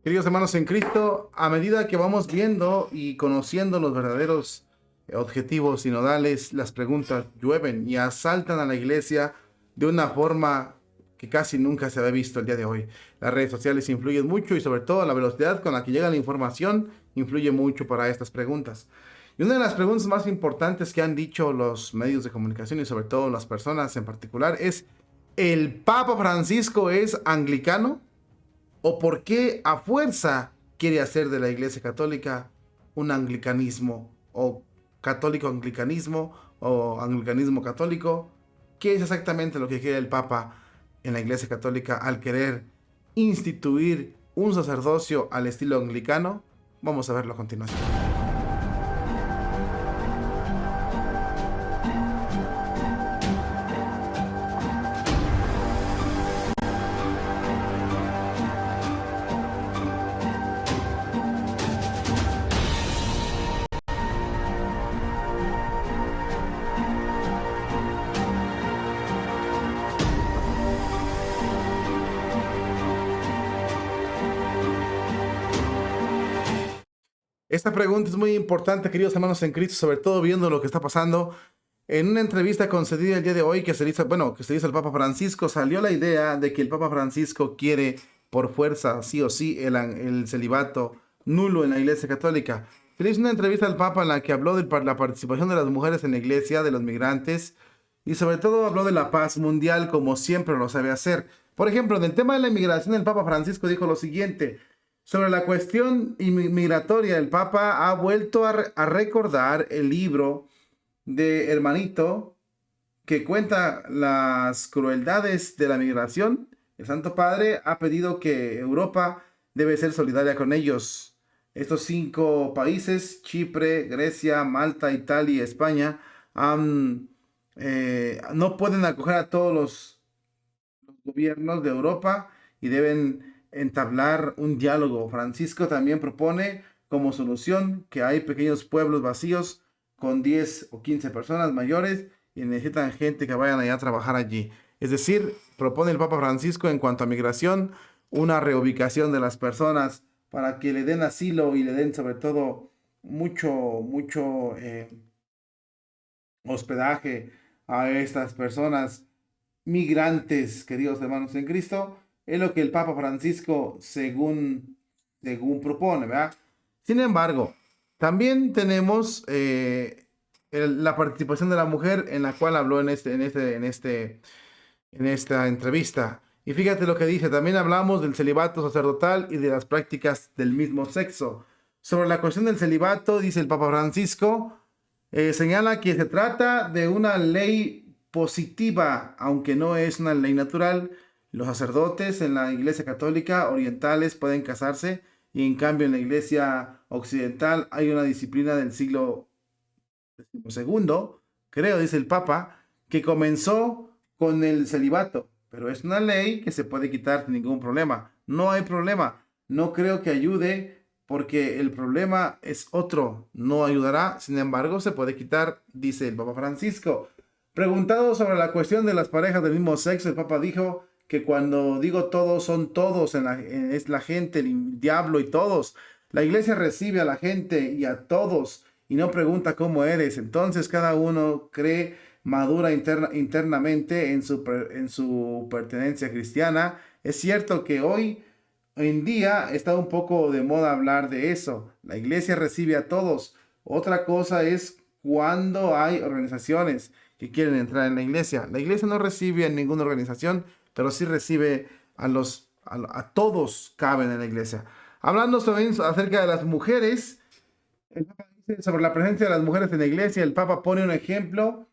Queridos hermanos en Cristo, a medida que vamos viendo y conociendo los verdaderos objetivos sinodales, las preguntas llueven y asaltan a la iglesia de una forma que casi nunca se había visto el día de hoy. Las redes sociales influyen mucho y sobre todo la velocidad con la que llega la información influye mucho para estas preguntas. Y una de las preguntas más importantes que han dicho los medios de comunicación y sobre todo las personas en particular es: ¿el Papa Francisco es anglicano? ¿O por qué a fuerza quiere hacer de la Iglesia Católica un anglicanismo o católico anglicanismo o anglicanismo católico? ¿Qué es exactamente lo que quiere el Papa en la Iglesia Católica al querer instituir un sacerdocio al estilo anglicano? Vamos a verlo a continuación. Esta pregunta es muy importante, queridos hermanos en Cristo, sobre todo viendo lo que está pasando. En una entrevista concedida el día de hoy que se hizo, que se hizo al Papa Francisco, salió la idea de que el Papa Francisco quiere por fuerza, sí o sí, el celibato nulo en la Iglesia Católica. Se le hizo una entrevista al Papa en la que habló de la participación de las mujeres en la Iglesia, de los migrantes, y sobre todo habló de la paz mundial como siempre lo sabe hacer. Por ejemplo, en el tema de la inmigración, el Papa Francisco dijo lo siguiente: sobre la cuestión migratoria, el Papa ha vuelto a recordar el libro de Hermanito, que cuenta las crueldades de la migración. El Santo Padre ha pedido que Europa debe ser solidaria con ellos. Estos 5 países, Chipre, Grecia, Malta, Italia y España, no pueden acoger a todos los gobiernos de Europa y deben entablar un diálogo. Francisco también propone como solución que hay pequeños pueblos vacíos con 10 o 15 personas mayores y necesitan gente que vayan allá a trabajar allí. Es decir, propone el Papa Francisco en cuanto a migración una reubicación de las personas para que le den asilo y le den sobre todo mucho hospedaje a estas personas migrantes, queridos hermanos en Cristo. Es lo que el Papa Francisco según propone, ¿verdad? Sin embargo, también tenemos la participación de la mujer, en la cual habló en esta entrevista. Y fíjate lo que dice: también hablamos del celibato sacerdotal y de las prácticas del mismo sexo. Sobre la cuestión del celibato, dice el Papa Francisco, señala que se trata de una ley positiva, aunque no es una ley natural. Los sacerdotes en la Iglesia Católica orientales pueden casarse, y en cambio en la Iglesia occidental hay una disciplina del siglo segundo, creo, dice el Papa, que comenzó con el celibato, pero es una ley que se puede quitar sin ningún problema. No hay problema. No creo que ayude porque el problema es otro. No ayudará, sin embargo, se puede quitar, dice el Papa Francisco. Preguntado sobre la cuestión de las parejas del mismo sexo, el Papa dijo que cuando digo todos, son todos, es la gente, el diablo y todos. La iglesia recibe a la gente y a todos y no pregunta cómo eres. Entonces cada uno cree madura internamente en su pertenencia cristiana. Es cierto que hoy en día está un poco de moda hablar de eso. La iglesia recibe a todos. Otra cosa es cuando hay organizaciones que quieren entrar en la iglesia. La iglesia no recibe a ninguna organización, pero sí recibe a todos caben en la iglesia. Hablando también acerca de las mujeres, el Papa dice sobre la presencia de las mujeres en la iglesia. El Papa pone un ejemplo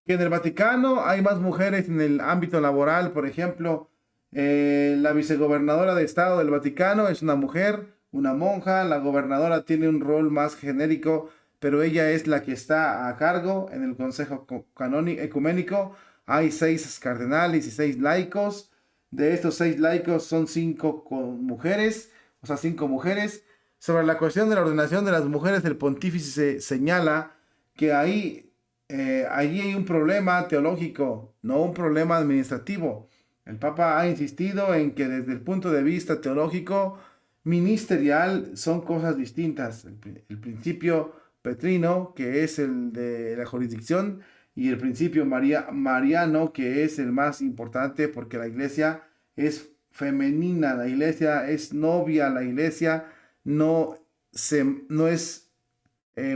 que en el Vaticano hay más mujeres en el ámbito laboral. Por ejemplo, la vicegobernadora de Estado del Vaticano es una mujer, una monja. La gobernadora tiene un rol más genérico, pero ella es la que está a cargo en el Consejo Ecuménico. Hay 6 cardenales y 6 laicos. De estos 6 laicos son 5 mujeres, o sea, 5 mujeres. Sobre la cuestión de la ordenación de las mujeres, el pontífice señala que allí hay un problema teológico, no un problema administrativo. El Papa ha insistido en que desde el punto de vista teológico ministerial son cosas distintas. El principio petrino, que es el de la jurisdicción, y el principio mariano, que es el más importante porque la iglesia es femenina, la iglesia es novia, la iglesia no es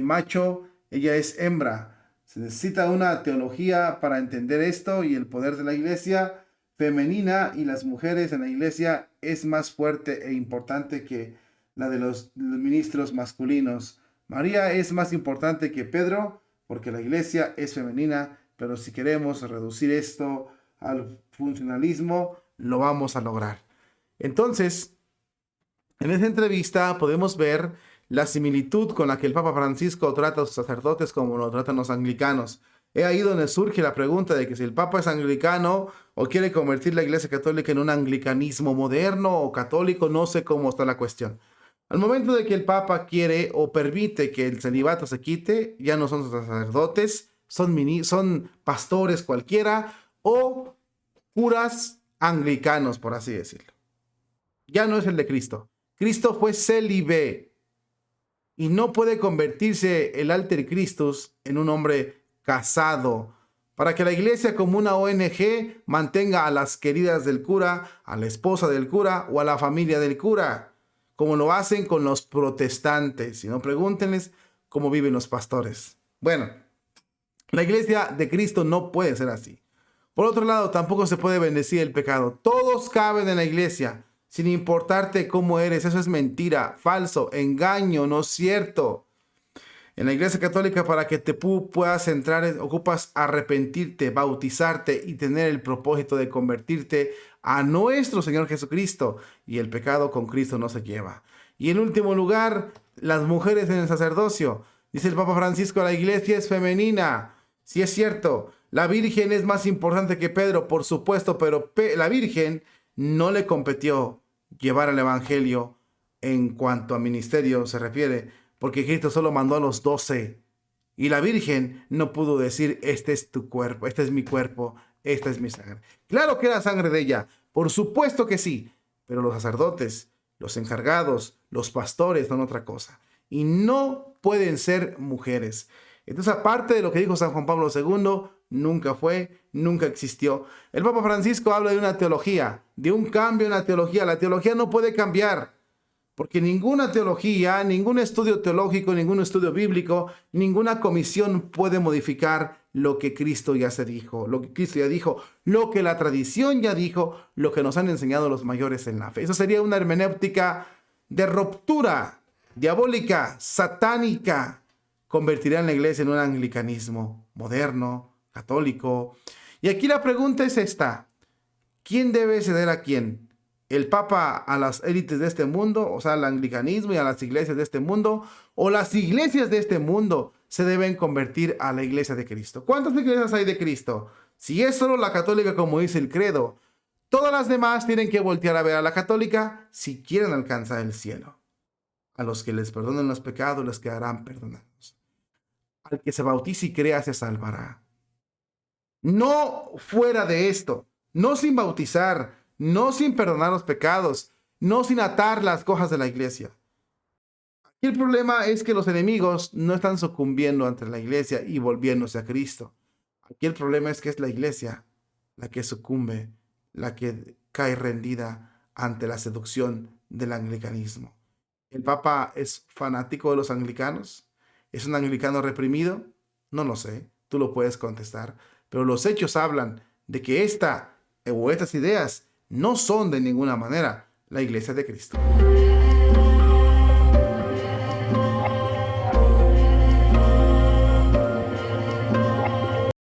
macho, ella es hembra. Se necesita una teología para entender esto, y el poder de la iglesia femenina y las mujeres en la iglesia es más fuerte e importante que la de los ministros masculinos. María es más importante que Pedro porque la iglesia es femenina, pero si queremos reducir esto al funcionalismo, lo vamos a lograr. Entonces, en esta entrevista podemos ver la similitud con la que el Papa Francisco trata a sus sacerdotes como lo tratan los anglicanos. Es ahí donde surge la pregunta de que si el Papa es anglicano o quiere convertir la Iglesia Católica en un anglicanismo moderno o católico, no sé cómo está la cuestión. Al momento de que el Papa quiere o permite que el celibato se quite, ya no son sacerdotes, son pastores cualquiera o curas anglicanos, por así decirlo. Ya no es el de Cristo. Cristo fue célibe y no puede convertirse el alter Christus en un hombre casado, para que la iglesia como una ONG mantenga a las queridas del cura, a la esposa del cura o a la familia del cura, como lo hacen con los protestantes. Si no, pregúntenles cómo viven los pastores. Bueno, la iglesia de Cristo no puede ser así. Por otro lado, tampoco se puede bendecir el pecado. Todos caben en la iglesia, sin importarte cómo eres. Eso es mentira, falso, engaño, no es cierto. En la Iglesia Católica, para que te puedas entrar, ocupas arrepentirte, bautizarte y tener el propósito de convertirte a nuestro Señor Jesucristo. Y el pecado con Cristo no se lleva. Y en último lugar, las mujeres en el sacerdocio. Dice el Papa Francisco, la iglesia es femenina. Sí es cierto, la Virgen es más importante que Pedro, por supuesto, pero la Virgen no le competió llevar el Evangelio en cuanto a ministerio se refiere, porque Cristo solo mandó a los 12 y la Virgen no pudo decir, este es tu cuerpo, este es mi cuerpo, esta es mi sangre. Claro que era sangre de ella, por supuesto que sí, pero los sacerdotes, los encargados, los pastores son otra cosa y no pueden ser mujeres. Entonces, aparte de lo que dijo San Juan Pablo II, nunca fue, nunca existió. El Papa Francisco habla de una teología, de un cambio en la teología. La teología no puede cambiar, porque ninguna teología, ningún estudio teológico, ningún estudio bíblico, ninguna comisión puede modificar lo que Cristo ya se dijo, lo que Cristo ya dijo, lo que la tradición ya dijo, lo que nos han enseñado los mayores en la fe. Eso sería una hermenéutica de ruptura, diabólica, satánica. Convertirá en la iglesia en un anglicanismo moderno, católico. Y aquí la pregunta es esta: ¿quién debe ceder a quién? ¿El Papa a las élites de este mundo, o sea, al anglicanismo y a las iglesias de este mundo? ¿O las iglesias de este mundo se deben convertir a la iglesia de Cristo? ¿Cuántas iglesias hay de Cristo? Si es solo la católica, como dice el credo, todas las demás tienen que voltear a ver a la católica si quieren alcanzar el cielo. A los que les perdonen los pecados les quedarán perdonados. Al que se bautice y crea se salvará. No fuera de esto, no sin bautizar, no sin perdonar los pecados, no sin atar las cosas de la iglesia. Aquí el problema es que los enemigos no están sucumbiendo ante la iglesia y volviéndose a Cristo. Aquí el problema es que es la iglesia la que sucumbe, la que cae rendida ante la seducción del anglicanismo. ¿El Papa es fanático de los anglicanos? ¿Es un anglicano reprimido? No lo sé, tú lo puedes contestar. Pero los hechos hablan de que estas ideas no son de ninguna manera la iglesia de Cristo.